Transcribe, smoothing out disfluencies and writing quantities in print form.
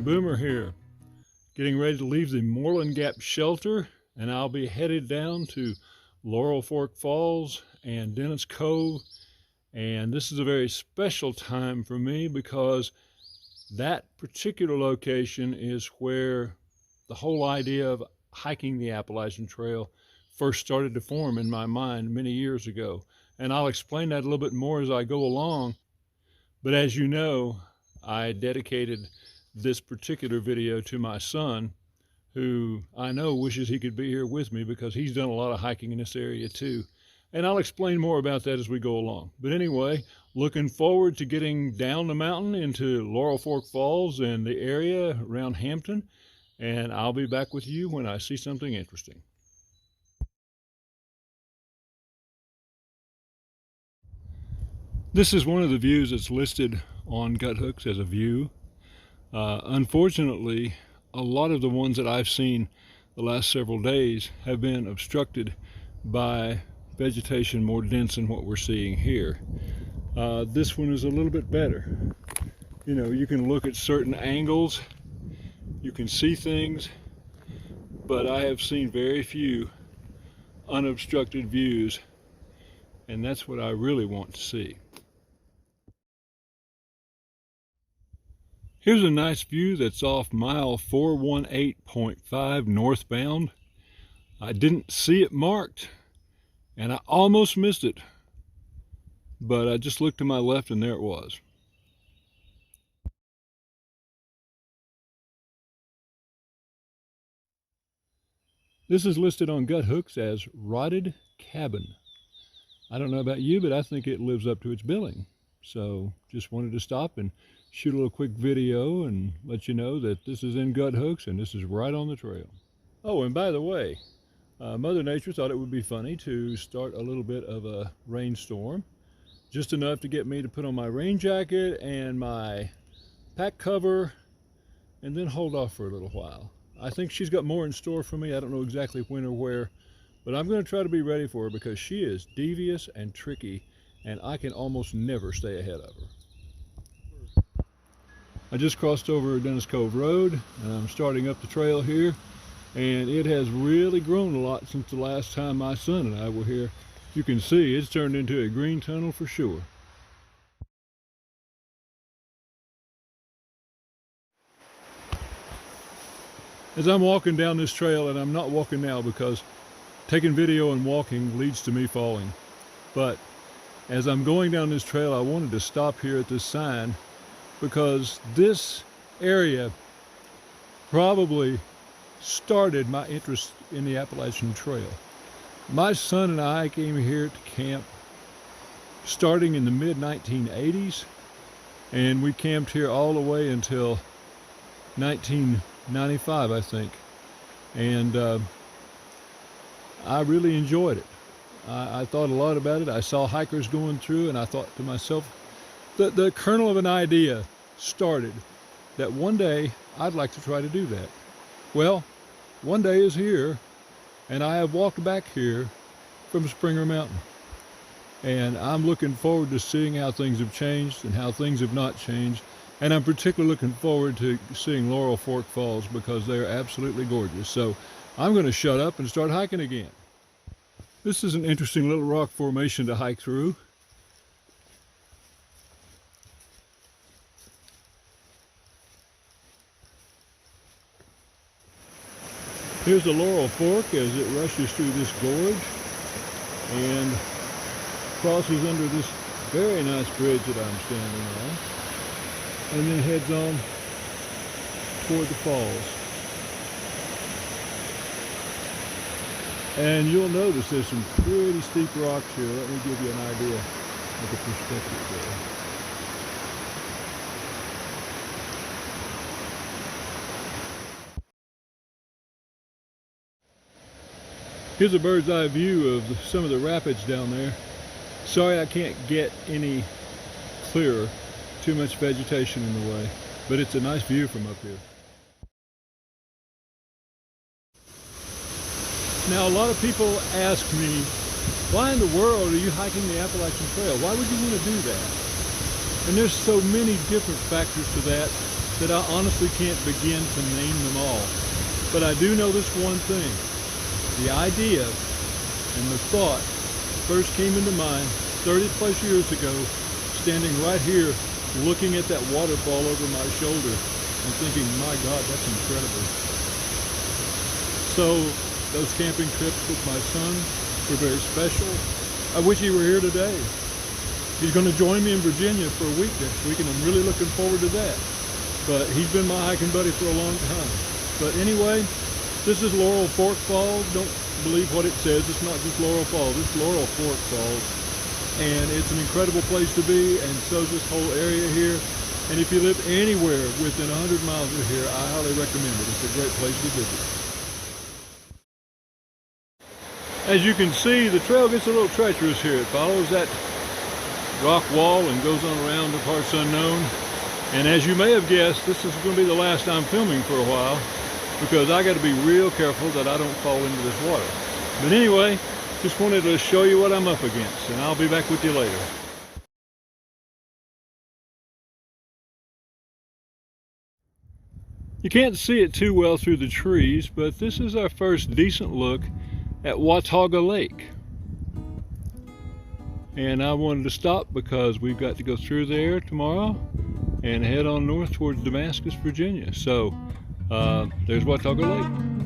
Boomer here, getting ready to leave the Moreland Gap shelter, and I'll be headed down to Laurel Fork Falls and Dennis Cove. And this is a very special time for me because that particular location is where the whole idea of hiking the Appalachian Trail first started to form in my mind many years ago. And I'll explain that a little bit more as I go along. But as you know, I dedicated this particular video to my son, who I know wishes he could be here with me because he's done a lot of hiking in this area too. And I'll explain more about that as we go along. But anyway, looking forward to getting down the mountain into Laurel Fork Falls and the area around Hampton. And I'll be back with you when I see something interesting. This is one of the views that's listed on Guthooks as a view. Unfortunately, a lot of the ones that I've seen the last several days have been obstructed by vegetation more dense than what we're seeing here. This one is a little bit better. You know, you can look at certain angles, you can see things, but I have seen very few unobstructed views, and that's what I really want to see. Here's a nice view that's off mile 418.5 northbound. I didn't see it marked, and I almost missed it, but I just looked to my left and there it was. This is listed on Guthooks as Rotted Cabin. I don't know about you, but I think it lives up to its billing. So just wanted to stop and shoot a little quick video and let you know that this is in Guthooks and this is right on the trail. Oh, and by the way, Mother Nature thought it would be funny to start a little bit of a rainstorm, just enough to get me to put on my rain jacket and my pack cover and then hold off for a little while. I think she's got more in store for me. I don't know exactly when or where, but I'm going to try to be ready for her because she is devious and tricky and I can almost never stay ahead of her. I just crossed over Dennis Cove Road and I'm starting up the trail here, and it has really grown a lot since the last time my son and I were here. You can see it's turned into a green tunnel for sure. As I'm walking down this trail, and I'm not walking now because taking video and walking leads to me falling, but as I'm going down this trail, I wanted to stop here at this sign because this area probably started my interest in the Appalachian Trail. My son and I came here to camp starting in the mid-1980s, and we camped here all the way until 1995, I think, and I really enjoyed it. I thought a lot about it. I saw hikers going through, and I thought to myself, the kernel of an idea started that one day I'd like to try to do that. Well, one day is here, and I have walked back here from Springer Mountain. And I'm looking forward to seeing how things have changed and how things have not changed. And I'm particularly looking forward to seeing Laurel Fork Falls because they're absolutely gorgeous. So I'm going to shut up and start hiking again. This is an interesting little rock formation to hike through. Here's the Laurel Fork as it rushes through this gorge and crosses under this very nice bridge that I'm standing on, and then heads on toward the falls. And you'll notice there's some pretty steep rocks here. Let me give you an idea of the perspective there. Here's a bird's eye view of some of the rapids down there. Sorry I can't get any clearer, too much vegetation in the way, but it's a nice view from up here. Now a lot of people ask me, why in the world are you hiking the Appalachian Trail? Why would you want to do that? And there's so many different factors to that. that I honestly can't begin to name them all. But I do know this one thing. The idea and the thought first came into mind 30 plus years ago, standing right here looking at that waterfall over my shoulder and thinking, my God, that's incredible. So those camping trips with my son were very special. I wish he were here today. He's going to join me in Virginia for a week next week, and I'm really looking forward to that. But he's been my hiking buddy for a long time. But anyway, this is Laurel Fork Falls. Don't believe what it says. It's not just Laurel Falls. It's Laurel Fork Falls. And it's an incredible place to be, and so is this whole area here. And if you live anywhere within 100 miles of here, I highly recommend it. It's a great place to visit. As you can see, the trail gets a little treacherous here. It follows that rock wall and goes on around to parts unknown. And as you may have guessed, this is going to be the last time filming for a while, because I got to be real careful that I don't fall into this water. But anyway, just wanted to show you what I'm up against, and I'll be back with you later. You can't see it too well through the trees, but this is our first decent look at Watauga Lake. And I wanted to stop because we've got to go through there tomorrow and head on north towards Damascus, Virginia. So there's Watauga Lake.